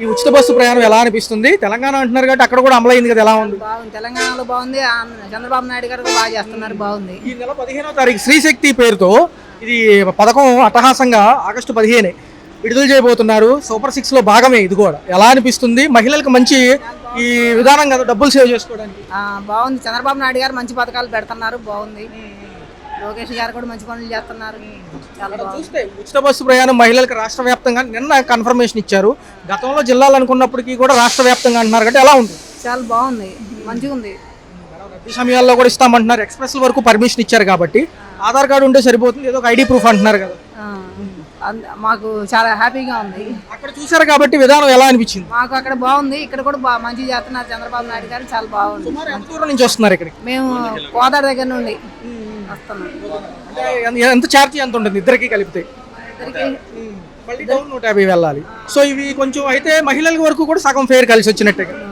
ఈ ఉచిత బస్సు ప్రయాణం ఎలా అనిపిస్తుంది? తెలంగాణ అంటున్నారు కాబట్టి అక్కడ కూడా అమలైంది కదా, ఎలా ఉంది? బాగుంది, తెలంగాణలో బాగుంది. చంద్రబాబు నాయుడు గారు కూడా బాగా చేస్తున్నారు, బాగుంది. ఈ నెల 15వ తారీఖు శ్రీశక్తి పేరుతో ఇది పథకం అట్టహాసంగా ఆగస్టు 15 విడుదల చేయబోతున్నారు. సూపర్ 6 లో భాగమే ఇది కూడా. ఎలా అనిపిస్తుంది? మహిళలకు మంచి ఈ విధానం కదా, డబ్బులు సేవ్ చేసుకోవడానికి. బాగుంది. చంద్రబాబు నాయుడు గారు మంచి పథకాలు పెడుతున్నారు, బాగుంది. లోకేష్ గారు కూడా మంచి పనులు చేస్తున్నారు, చాలా బాగుంది. చూస్తే ఉచిత బస్సు ప్రయాణం మహిళలకు రాష్ట్ర వ్యాప్తంగా నిన్న కన్ఫర్మేషన్ ఇచ్చారు. గతంలో జిల్లాలు అనుకున్నప్పటికీ కూడా రాష్ట్ర వ్యాప్తంగా అంటున్నారు అంటే ఎలా ఉంటుంది? చాలా బాగుంది, మంచిగా ఉంది. రద్దీ సమయాల్లో కూడా ఇస్తామంటున్నారు. ఎక్స్ప్రెస్ వరకు పర్మిషన్ ఇచ్చారు కాబట్టి ఆధార్ కార్డు ఉంటే సరిపోతుంది, ఏదో ఒక ఐడి ప్రూఫ్ అంటున్నారు కదా. మాకు చాలా హ్యాపీగా ఉంది. అక్కడ చూసారు కాబట్టి విధానం ఎలా అనిపించింది? మాకు అక్కడ బాగుంది, ఇక్కడ కూడా మంచిగా చేస్తున్నారు చంద్రబాబు నాయుడు గారు, చాలా బాగుంది. ఎంత దూరం నుంచి వస్తున్నారు ఇక్కడికి? మేము కోదాడ దగ్గర నుండి వస్తున్నాం. అంటే ఎంత ఛార్జ్ ఎంత ఉంటుంది ఇద్దరికి కలిపితే? మళ్ళీ డౌన్ 150 వెళ్ళాలి. సో ఇవి కొంచెం అయితే మహిళల వరకు కూడా సగం ఫేర్ కలిసి వచ్చినట్టే కదా.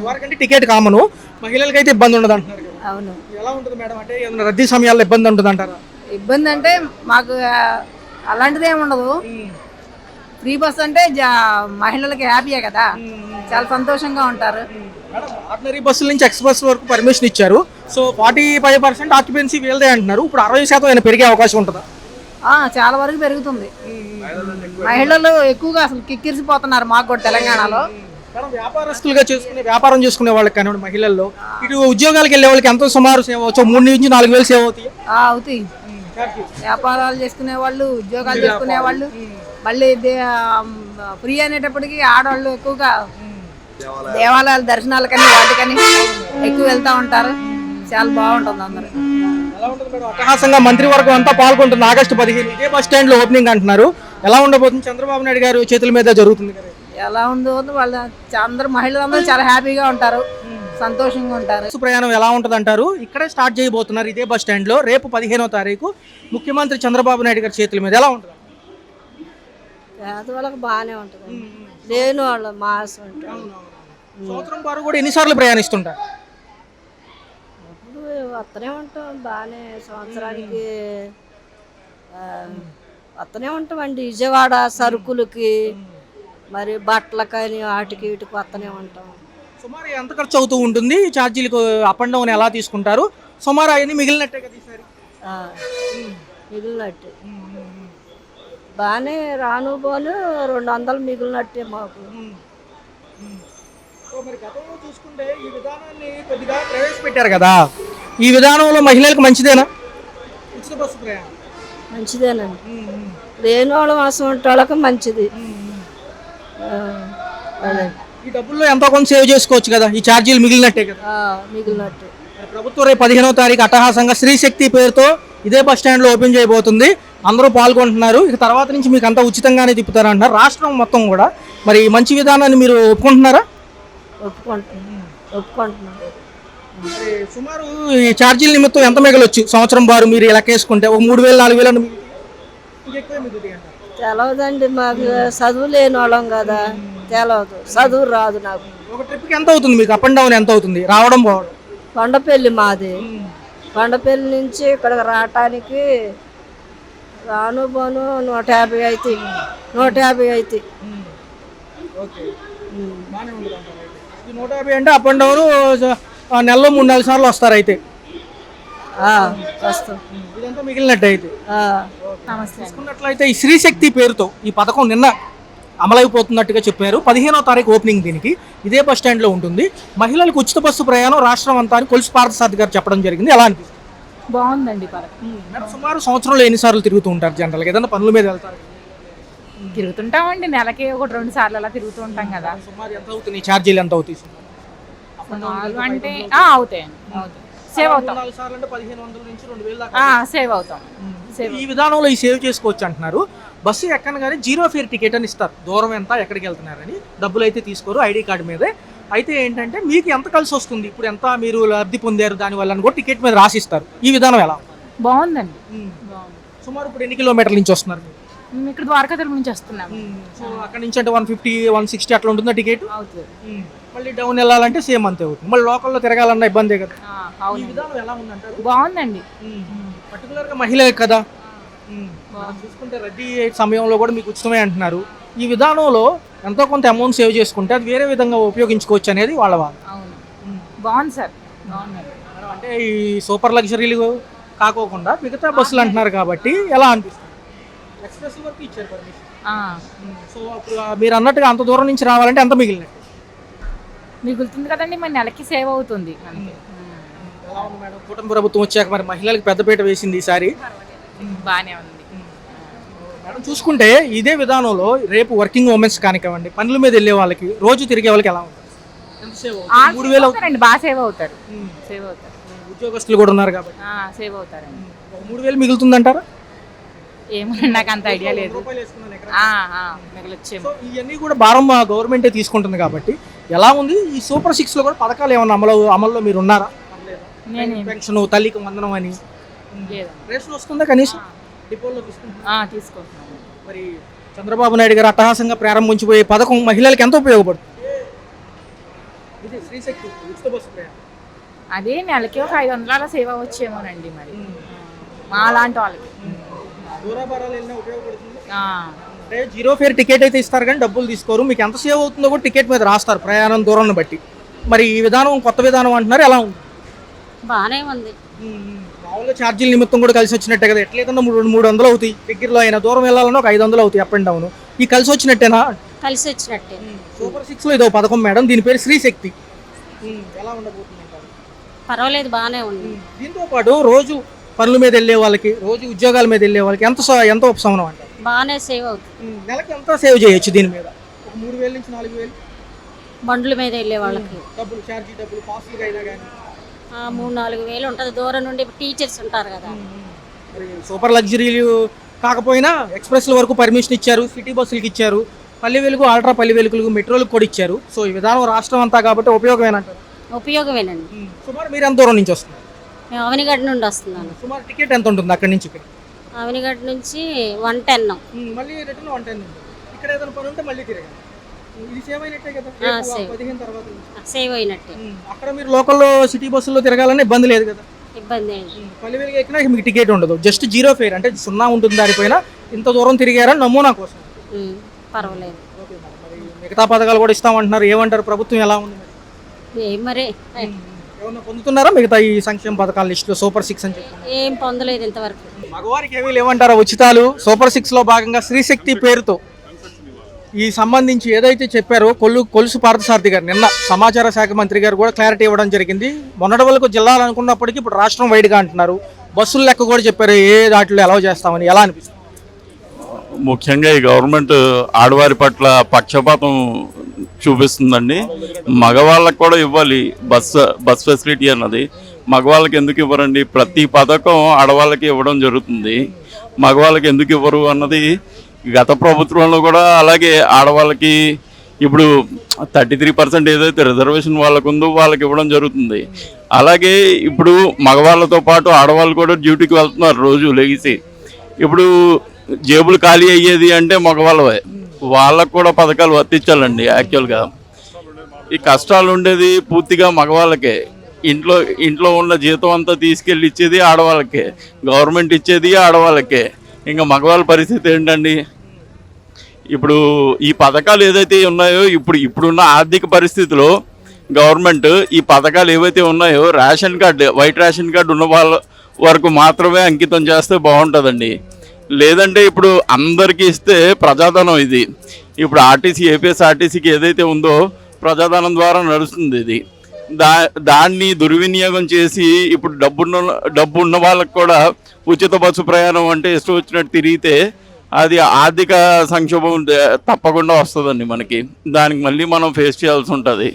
వారికంటే టికెట్ కామను, మహిళలకి అయితే ఇబ్బంది ఉండదు అంటున్నారు. అవును. ఎలా ఉంటుంది మేడం? అంటే ఏదైనా రద్దీ సమయాల్లో ఇబ్బంది ఉంటుంది అంటారా? ఇబ్బంది అంటే మాకు అలాంటిది ఏమి ఉండదు. ఫ్రీ బస్ అంటే మహిళలకి హ్యాపీయే కదా, చాలా సంతోషంగా ఉంటారు. ఆర్డినరీ బస్సుల నుంచి ఎక్స్ప్రెస్ వరకు పర్మిషన్ ఇచ్చారు. సో 45% ఆక్యుపెన్సీ వీళ్ళదే అంటున్నారు. ఇప్పుడు 60% అయినా పెరిగే అవకాశం ఉంటుందా? చాలా వరకు పెరుగుతుంది. మహిళలు ఎక్కువగా అసలు కిక్కిరిసిపోతున్నారు మాకు కూడా తెలంగాణలో. వ్యాపారస్తులుగా వ్యాపారం చేసుకునే వాళ్ళకి కానీ మహిళల్లో ఇటు ఉద్యోగాలకు వెళ్ళే వాళ్ళకి ఎంతో సుమారు సేవ్ అవచ్చు, 3 నుంచి 4 వేలు సేవ్ అవుతాయి. అవుతాయి. వ్యాపారాలు చేసుకునే వాళ్ళు, ఉద్యోగాలు చేసుకునే వాళ్ళు, మళ్ళీ ఫ్రీ అనేటప్పటికి ఆడవాళ్ళు ఎక్కువగా దేవాలయాల దర్శనాలకని వాటికని ఎక్కువ వెళ్తా ఉంటారు, చాలా బాగుంటుంది. అందరూ అట్టహాసంగా మంత్రివర్గం అంతా పాల్గొంటుంది. ఆగస్టు 15 ఇదే బస్ స్టాండ్ లో ఓపెనింగ్ అంటున్నారు. ఎలా ఉండబోతుంది? చంద్రబాబు నాయుడు గారు చేతుల మీద జరుగుతుంది కదా. ఎలా ఉందో వాళ్ళ అందరు మహిళలందరూ చాలా హ్యాపీగా ఉంటారు, సంతోషంగా ఉంటారు. ప్రయాణం ఎలా ఉంటుంది అంటారు? ఇక్కడే స్టార్ట్ చేయబోతున్నారు ఇదే బస్ స్టాండ్ లో. రేపు 15వ తారీఖు ముఖ్యమంత్రి చంద్రబాబు నాయుడు గారి చేతుల మీద. ఎలా ఉంటుంది? పేదవాళ్ళకి బాగానే ఉంటుంది, లేని వాళ్ళు మాస్ ఉంటుంది. సంవత్సరం పాటు కూడా ఎన్నిసార్లు ప్రయాణిస్తుంటారు? వస్తూనే ఉంటాం, బాగానే సంవత్సరానికి వస్తూనే ఉంటామండి. విజయవాడ సరుకులకి, మరి బట్టలకని వాటికి వీటికి వస్తూనే ఉంటాం. సుమారు ఎంత ఖర్చు అవుతూ ఉంటుంది? ఛార్జీలకు అప్ అండ్ డౌన్ ఎలా తీసుకుంటారు? సుమారు అవన్నీ మిగిలినట్టే కదా ఈసారి? మిగిలినట్టే, బాగానే రాను పోను 200 మిగిలినట్టే మాకు. మరి గతంలో చూసుకుంటే ఈ విధానాన్ని కొద్దిగా ప్రవేశపెట్టారు కదా, ఈ విధానంలో మహిళలకు మంచిదేనా ఉచిత బస్సు ప్రయాణం? మంచిదేనండి, లేని వాళ్ళ మాసం ఉంటే వాళ్ళకి మంచిది. ఈ డబ్బుల్లో ఎంతో కొంత సేవ్ చేసుకోవచ్చు కదా, ఈ ఛార్జీలు మిగిలినట్టే కదా. మిగిలినట్టే. ప్రభుత్వం రేపు 15వ తారీఖు అట్టహాసంగా శ్రీశక్తి పేరుతో ఇదే బస్ స్టాండ్ లో ఓపెన్ చేయబోతుంది. అందరూ పాల్గొంటున్నారు. ఇక తర్వాత నుంచి మీకు అంతా ఉచితంగానే తిప్పుతారు అంటున్నారు. రాష్ట్రం మొత్తం కూడా మరి మంచి విధానాన్ని మీరు ఒప్పుకుంటున్నారా? ఒప్పుకుంటున్నాను. సుమారు ఈ ఛార్జీల నిమిత్తం ఎంత మిగలొచ్చు సంవత్సరం బారు మీరు లెక్కేసుకుంటే? ఒక 3,000 4,000 తెలవదండి, మాకు చదువు లేని వాళ్ళం కదా, తెలవదు, చదువు రాదు నాకు. ఒక ట్రిప్కి ఎంత అవుతుంది మీకు? అప్ అండ్ డౌన్ ఎంత అవుతుంది రావడం పోవడం? కొండపల్లి మాది, కొండపల్లి నుంచి ఇక్కడికి రావటానికి రాను పోను 150 అవుతాయి, 150 అవుతాయి. 150 అంటే అప్ అండ్ డౌన్ నెలలో 3-4 సార్లు వస్తారు అయితే? వస్తాం. ఇదంతా మిగిలినట్టు అయితే చూసుకున్నట్లయితే ఈ శ్రీశక్తి పేరుతో ఈ పథకం నిన్న అమలైపోతున్నట్టుగా చెప్పారు. 15వ తారీఖు ఓపెనింగ్ దీనికి ఇదే బస్ స్టాండ్ లో ఉంటుంది. మహిళలకు ఉచిత బస్సు ప్రయాణం రాష్ట్రం అంతా అని కొలుసు పార్థసారథి గారు చెప్పడం జరిగింది. ఎలా అనిపిస్తుంది? బాగుందండి. సుమారు సంవత్సరంలో ఎన్నిసార్లు తిరుగుతూ ఉంటారు జనరల్గా? ఏదైనా పనుల మీద వెళ్తారు? తిరుగుతుంటామండి, నెలకి 1-2 సార్లు అలా తిరుగుతూ ఉంటాం కదా. సుమారు ఎంత అవుతుంది? ఛార్జీలు ఎంత అవుతాయి? అంటే అవుతాయండి, సేవ్ అవుతాం. 4 సార్లు అంటే 1,500 నుంచి 2,000 దాకా సేవ్ అవుతాం. ఈ విధానంలో ఈ సేవ్ చేసుకోవచ్చు అంటున్నారు. బస్సు ఎక్కనగానే 0 ఫేర్ టికెట్ అని ఇస్తారు. దూరం ఎంత, ఎక్కడికి వెళ్తున్నారని. డబ్బులు అయితే తీసుకోరు, ఐడి కార్డు మీదే. అయితే ఏంటంటే మీకు ఎంత కలిసి వస్తుంది, ఇప్పుడు ఎంత మీరు లబ్ధి పొందారు దానివల్ల అని కూడా టికెట్ మీద రాసిస్తారు. ఈ విధానం ఎలా? బాగుందండి. సుమారు ఇప్పుడు ఎన్ని కిలోమీటర్ల నుంచి వస్తున్నారు? మేము ఇక్కడ ద్వారకా తిరుగు నుంచి వస్తున్నాం. సో అక్కడ నుంచి అంటే 150, 160 అట్లా ఉంటుందా టికెట్? మళ్ళీ డౌన్ వెళ్ళాలంటే సేమ్ అంతే అవుతుంది. మళ్ళీ లోకల్లో తిరగాలన్న ఇబ్బందే కదా. ఈ విధానం ఎలా ఉందంటారు? బాగుందండి. పర్టికులర్ గా మహిళ కదా చూసుకుంటే రద్దీ సమయంలో కూడా మీకు ఉచితమే అంటున్నారు. ఈ విధానంలో ఎంతో కొంత అమౌంట్ సేవ్ చేసుకుంటే అది వేరే విధంగా ఉపయోగించుకోవచ్చు అనేది వాళ్ళ వాదన. అవును, బాగుంది సార్, బాగుంది. మేడం, అంటే ఈ సూపర్ లగ్జరీలు కాకోకుండా మిగతా బస్సులు అంటున్నారు కాబట్టి ఎలా అనిపిస్తుంది? ఎక్స్ప్రెస్ వరకు ఇచ్చారు పర్మిషన్. సో అప్పుడు మీరు అన్నట్టుగా అంత దూరం నుంచి రావాలంటే ఎంత మిగిలినట్టు? మిగులుతుంది కదండి, మరి నెలకి సేవ్ అవుతుంది మనకి. ఎలా ఉంది మేడం, కుటుంబ ప్రభుత్వం వచ్చాక మరి మహిళలకు పెద్దపీట వేసింది ఈసారి. బాగానే ఉంది. మేడం, చూసుకుంటే ఇదే విధానంలో రేపు వర్కింగ్ ఉమెన్స్ కానివ్వండి, పనుల మీద వెళ్ళే వాళ్ళకి, రోజు తిరిగే వాళ్ళకి ఎలా ఉంటుంది? ఎంత సేవ్ అవుతుంది? 3,000 అవుతారండి, బాగా సేవ్ అవుతారు. సేవ్ అవుతారు, ఉద్యోగస్తులు కూడా ఉన్నారు కాబట్టి సేవ్ అవుతారండి. 3,000 మిగులుతుందంటారా? ఏమో నాకు అంత ఐడియా లేదు. రూపాయలు వేసుకున్నాను ఎకరా. మిగలొచ్చేమో. సో ఇవన్నీ కూడా భారం గవర్నమెంటే తీసుకుంటుంది కాబట్టి ఎలా ఉంది ఈ సూపర్ 6 లో కూడా పథకాలు ఏమన్నా అమల్లో మీరు ఉన్నారా? పెన్షన్, తల్లికి వందనం అని రేషన్ వస్తుందా కనీసం? డిపోలో తీసుకుంటున్నాను. మరి చంద్రబాబు నాయుడు గారు అట్టహాసంగా ప్రారంభించిపోయే పథకం మహిళలకు ఎంత ఉపయోగపడుతుంది? ఇది శ్రీశక్తి ఉచిత బస్సు ప్రయాణం. అదే నెలకి ఒక 500 అలా సేవ్ అవ్వచ్చేమోనండి మరి మా లాంటి వాళ్ళకి. దూరాభారాలు వెళ్ళినా ఉపయోగపడుతుంది. అంటే జీరో ఫేర్ టికెట్ అయితే ఇస్తారు కానీ డబ్బులు తీసుకోరు. మీకు ఎంత సేవ్ అవుతుందో కూడా టికెట్ మీద రాస్తారు ప్రయాణం దూరాన్ని బట్టి. మరి ఈ విధానం కొత్త విధానం అంటున్నారు, ఎలా ఉంది? బాగానే ఉంది. మామూలుగా ఛార్జీల నిమిత్తం కూడా కలిసి వచ్చినట్టే కదా? ఎట్లేదన్నా 300 అవుతాయి, దగ్గరలో అయినా దూరం వెళ్ళాలన్నా ఒక 500 అవుతాయి అప్ అండ్ డౌన్. ఈ కలిసి వచ్చినట్టేనా? కలిసి వచ్చినట్టే. సూపర్ 6 లో ఇదో పథకం మేడం, దీని పేరు శ్రీశక్తి. ఎలా ఉండబోతుంది అంటారు? పర్వాలేదు, బాగానే ఉంది. దీంతో పాటు రోజు పనుల మీద వెళ్ళే వాళ్ళకి, రోజు ఉద్యోగాల మీద వెళ్ళే వాళ్ళకి ఎంత ఉపశమనం అంటారు? బాగానే సేవ్ అవుతుంది. నెలకి ఎంత సేవ్ చేయొచ్చు దీని మీద? ఒక 3,000 నుంచి 4,000 బండ్ల మీద వెళ్ళే వాళ్ళకి డబ్బులు, ఛార్జీ డబ్బులు, పాస్లుగా అయినా కానీ 3-4 వేలు ఉంటుంది. దూరం నుండి టీచర్స్ ఉంటారు కదా. మరి సూపర్ లగ్జరీలు కాకపోయినా ఎక్స్ప్రెస్ల వరకు పర్మిషన్ ఇచ్చారు, సిటీ బస్సులకి ఇచ్చారు, పల్లె వెలుగు, అల్ట్రా పల్లె వెలుగులకు, మెట్రోలకు కూడా ఇచ్చారు. సో ఈ విధానం రాష్ట్రం అంతా కాబట్టి ఉపయోగమేనంటారు. ఉపయోగమేనండి. సుమారు మీరు ఎంత దూరం నుంచి వస్తున్నారు? మేము అవనిగడ్డ నుండి వస్తున్నాను. సుమారు టికెట్ ఎంత ఉంటుంది అక్కడి నుంచి ఇక్కడ? అవనిగడ్డ నుంచి 110. మళ్ళీ రిటర్న్ 110 ఉంటుంది. ఇక్కడ ఏదైనా పని ఉంటే మళ్ళీ తిరగాలి. ఇది సేవ్ అయినట్టే కదా? సేవ్. 15 తర్వాత సేవ్ అయినట్టే. అక్కడ మీరు లోకల్లో సిటీ బస్సుల్లో తిరగాలనే ఇబ్బంది లేదు కదా? ఇబ్బంది ఏంటి? పల్లె వెలుగు ఎక్కినా మీకు టికెట్ ఉండదు, జస్ట్ జీరో ఫేర్, అంటే 0 ఉంటుంది దానిపైన. ఇంత దూరం తిరిగారని నమూనా కోసం. పర్వాలేదు. ఓకే మేడం, మరి మిగతా పథకాలు కూడా ఇస్తామంటున్నారు, ఏమంటారు? ప్రభుత్వం ఎలా ఉంది మరి ఏమన్నా పొందుతున్నారా మిగతా ఈ సంక్షేమ పథకాల లిస్టులో సూపర్ 6 అని చెప్పి? ఏం పొందలేదు ఇంతవరకు. మగవారికి ఏమీ లేవంటారా ఉచితాలు? సూపర్ 6 లో భాగంగా శ్రీశక్తి పేరుతో ఈ సంబంధించి ఏదైతే చెప్పారో కొలుసు పార్థసారథి గారు నిన్న సమాచార శాఖ మంత్రి గారు కూడా క్లారిటీ ఇవ్వడం జరిగింది. మొన్నటి వరకు జిల్లాలు అనుకున్నప్పటికీ ఇప్పుడు రాష్ట్రం వైడ్గా అంటున్నారు. బస్సుల లెక్క కూడా చెప్పారు, ఏ దాంట్లో అలౌ చేస్తామని. ఎలా అనిపిస్తుంది? ముఖ్యంగా ఈ గవర్నమెంట్ ఆడవారి పట్ల పక్షపాతం చూపిస్తుందండి. మగవాళ్ళకు కూడా ఇవ్వాలి బస్ ఫెసిలిటీ అన్నది. మగవాళ్ళకి ఎందుకు ఇవ్వరండి? ప్రతి పథకం ఆడవాళ్ళకి ఇవ్వడం జరుగుతుంది, మగవాళ్ళకి ఎందుకు ఇవ్వరు అన్నది గత ప్రభుత్వంలో కూడా అలాగే ఆడవాళ్ళకి ఇప్పుడు 33% ఏదైతే రిజర్వేషన్ వాళ్ళకు ఉందో వాళ్ళకి ఇవ్వడం జరుగుతుంది. అలాగే ఇప్పుడు మగవాళ్ళతో పాటు ఆడవాళ్ళు కూడా డ్యూటీకి వెళ్తున్నారు రోజు లెగిసి. ఇప్పుడు జేబులు ఖాళీ అయ్యేది అంటే మగవాళ్ళవే, వాళ్ళకు కూడా పథకాలు వర్తించాలండి. యాక్చువల్గా ఈ కష్టాలు ఉండేది పూర్తిగా మగవాళ్ళకే. ఇంట్లో ఉన్న జీతం అంతా తీసుకెళ్ళి ఇచ్చేది ఆడవాళ్ళకే, గవర్నమెంట్ ఇచ్చేది ఆడవాళ్ళకే. ఇంకా మగవాళ్ళ పరిస్థితి ఏంటండి? ఇప్పుడు ఈ పథకాలు ఏదైతే ఉన్నాయో ఇప్పుడున్న ఆర్థిక పరిస్థితిలో గవర్నమెంట్ ఈ పథకాలు ఏవైతే ఉన్నాయో ration card, white ration card ఉన్న వాళ్ళ వరకు మాత్రమే అంకితం చేస్తే బాగుంటుందండి. లేదంటే ఇప్పుడు అందరికీ ఇస్తే ప్రజాధనం ఇది. ఇప్పుడు ఏపీఎస్ఆర్టీసీకి ఏదైతే ఉందో ప్రజాధనం ద్వారా నడుస్తుంది ఇది. దాన్ని దుర్వినియోగం చేసి ఇప్పుడు డబ్బు ఉన్న వాళ్ళకు కూడా ఉచిత బస్సు ప్రయాణం అంటే ఇష్టం వచ్చినట్టు తిరిగితే అది ఆర్థిక సంక్షోభం తప్పకుండా వస్తుందండి మనకి. దానికి మళ్ళీ మనం ఫేస్ చేయాల్సి ఉంటుంది.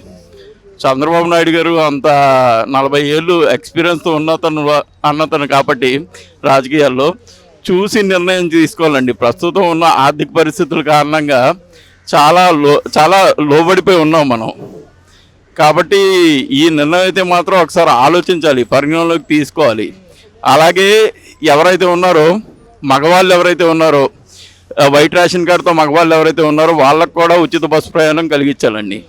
చంద్రబాబు నాయుడు గారు అంత 40 ఏళ్ళు ఎక్స్పీరియన్స్తో అన్నతను కాబట్టి రాజకీయాల్లో చూసి నిర్ణయం తీసుకోవాలండి. ప్రస్తుతం ఉన్న ఆర్థిక పరిస్థితుల కారణంగా చాలా లోబడిపోయి ఉన్నాం మనం. కాబట్టి ఈ నిర్ణయం అయితే మాత్రం ఒకసారి ఆలోచించాలి, పరిగణలోకి తీసుకోవాలి. అలాగే మగవాళ్ళు ఎవరైతే ఉన్నారో వైట్ రేషన్ కార్డుతో మగవాళ్ళు ఎవరైతే ఉన్నారో వాళ్ళకు కూడా ఉచిత బస్సు ప్రయాణం కలిగించాలండి.